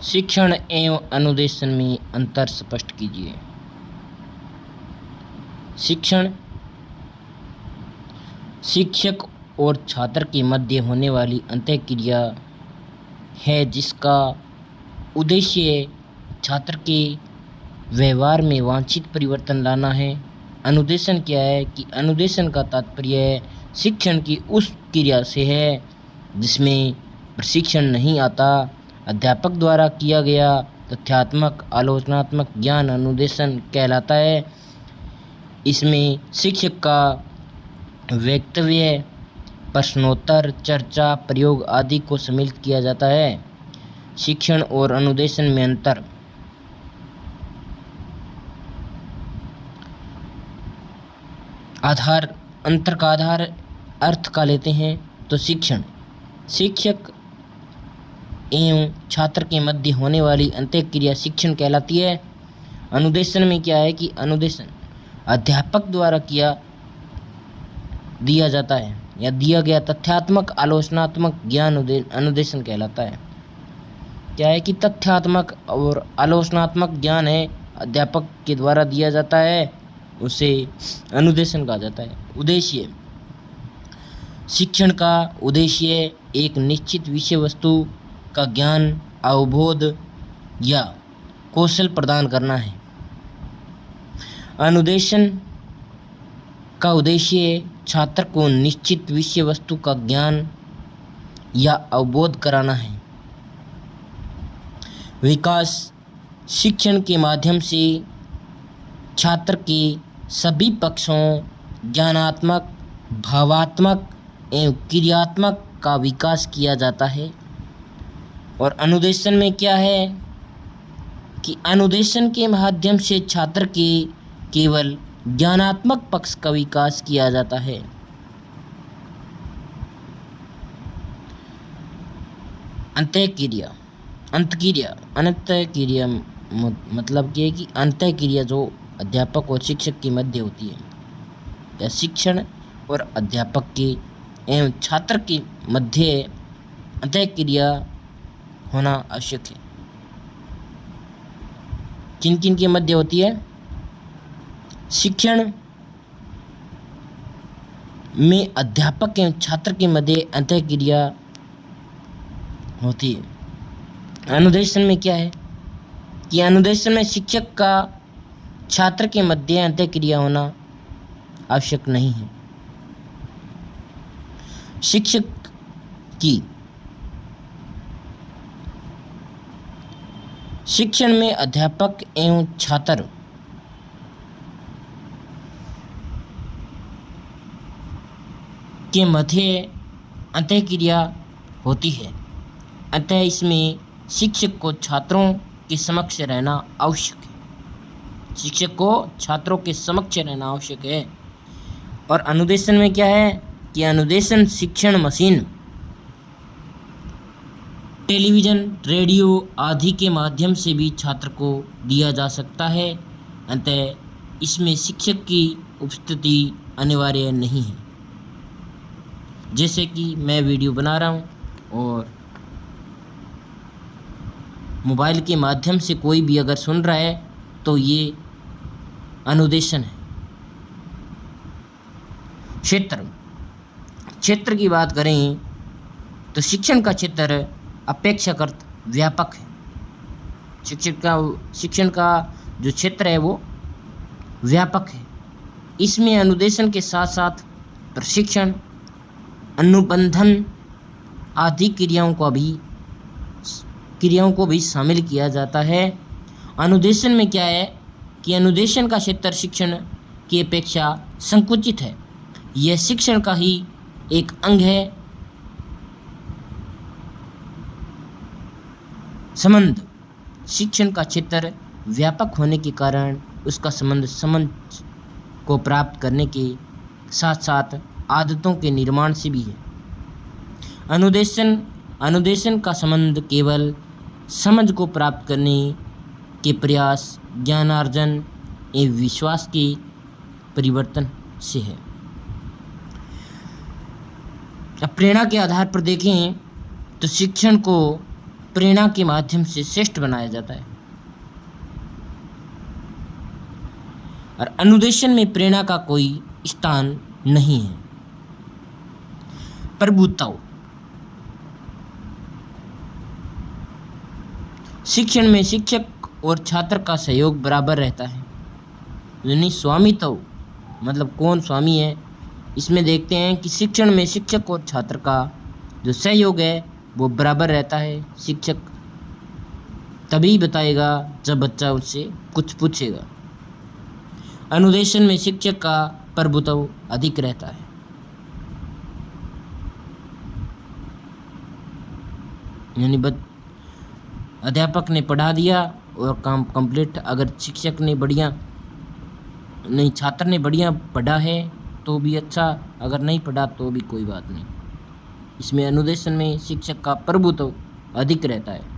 शिक्षण एवं अनुदेशन में अंतर स्पष्ट कीजिए। शिक्षण शिक्षक और छात्र के मध्य होने वाली अंतःक्रिया है जिसका उद्देश्य छात्र के व्यवहार में वांछित परिवर्तन लाना है। अनुदेशन क्या है कि अनुदेशन का तात्पर्य शिक्षण की उस क्रिया से है जिसमें प्रशिक्षण नहीं आता। अध्यापक द्वारा किया गया तथ्यात्मक आलोचनात्मक ज्ञान अनुदेशन कहलाता है। इसमें शिक्षक का वक्तव्य, प्रश्नोत्तर, चर्चा, प्रयोग आदि को सम्मिलित किया जाता है। शिक्षण और अनुदेशन में अंतर। अंतर का आधार अर्थ का लेते हैं तो शिक्षक एवं छात्र के मध्य होने वाली अंतःक्रिया शिक्षण कहलाती है। अनुदेशन में क्या है कि अनुदेशन अध्यापक द्वारा दिया जाता है या दिया गया तथ्यात्मक आलोचनात्मक ज्ञान अनुदेशन कहलाता है। क्या है कि तथ्यात्मक और आलोचनात्मक ज्ञान है अध्यापक के द्वारा दिया जाता है, उसे अनुदेशन कहा जाता है। उद्देश्य शिक्षण का उद्देश्य एक निश्चित विषय वस्तु का ज्ञान, अवबोध या कौशल प्रदान करना है। अनुदेशन का उद्देश्य छात्र को निश्चित विषय वस्तु का ज्ञान या अवबोध कराना है। विकास शिक्षण के माध्यम से छात्र के सभी पक्षों ज्ञानात्मक, भावात्मक एवं क्रियात्मक का विकास किया जाता है। और अनुदेशन में क्या है कि अनुदेशन के माध्यम से छात्र के केवल ज्ञानात्मक पक्ष का विकास किया जाता है। अंतःक्रिया मतलब ये है कि अंतःक्रिया जो अध्यापक और शिक्षक के मध्य होती है या शिक्षण और अध्यापक के एवं छात्र के मध्य अंतःक्रिया होना आवश्यक है। किन किन के मध्य होती है? शिक्षण में अध्यापक एवं छात्र के मध्य अंतःक्रिया होती है। अनुदेशन में क्या है कि अनुदेशन में शिक्षक का छात्र के मध्य अंतःक्रिया होना आवश्यक नहीं है। शिक्षण में अध्यापक एवं छात्र के मध्य अंतःक्रिया होती है, अतः इसमें शिक्षक को छात्रों के समक्ष रहना आवश्यक है। शिक्षक को छात्रों के समक्ष रहना आवश्यक है। और अनुदेशन में क्या है कि अनुदेशन शिक्षण मशीन, टेलीविज़न, रेडियो आदि के माध्यम से भी छात्र को दिया जा सकता है, अतः इसमें शिक्षक की उपस्थिति अनिवार्य नहीं है। जैसे कि मैं वीडियो बना रहा हूँ और मोबाइल के माध्यम से कोई भी अगर सुन रहा है तो ये अनुदेशन है। क्षेत्र की बात करें तो शिक्षण का क्षेत्र अपेक्षाकृत व्यापक है। शिक्षण का जो क्षेत्र है वो व्यापक है। इसमें अनुदेशन के साथ साथ प्रशिक्षण, अनुबंधन आदि क्रियाओं को भी शामिल किया जाता है। अनुदेशन में क्या है कि अनुदेशन का क्षेत्र शिक्षण की अपेक्षा संकुचित है। यह शिक्षण का ही एक अंग है। संबंध शिक्षण का क्षेत्र व्यापक होने के कारण उसका संबंध समझ को प्राप्त करने के साथ साथ आदतों के निर्माण से भी है। अनुदेशन का संबंध केवल समझ को प्राप्त करने के प्रयास, ज्ञानार्जन एवं विश्वास के परिवर्तन से है। अब प्रेरणा के आधार पर देखें तो शिक्षण को प्रेरणा के माध्यम से श्रेष्ठ बनाया जाता है। और अनुदेशन में प्रेरणा का कोई स्थान नहीं है। प्रभुत्व, शिक्षण में शिक्षक और छात्र का सहयोग बराबर रहता है। यानी स्वामित्व मतलब कौन स्वामी है, इसमें देखते हैं कि शिक्षण में शिक्षक और छात्र का जो सहयोग है वो बराबर रहता है। शिक्षक तभी बताएगा जब बच्चा उससे कुछ पूछेगा। अनुदेशन में शिक्षक का प्रभुत्व अधिक रहता है। यानी अध्यापक ने पढ़ा दिया और काम कंप्लीट। अगर शिक्षक ने छात्र ने बढ़िया पढ़ा है तो भी अच्छा, अगर नहीं पढ़ा तो भी कोई बात नहीं। इसमें अनुदेशन में शिक्षक का प्रभुत्व अधिक रहता है।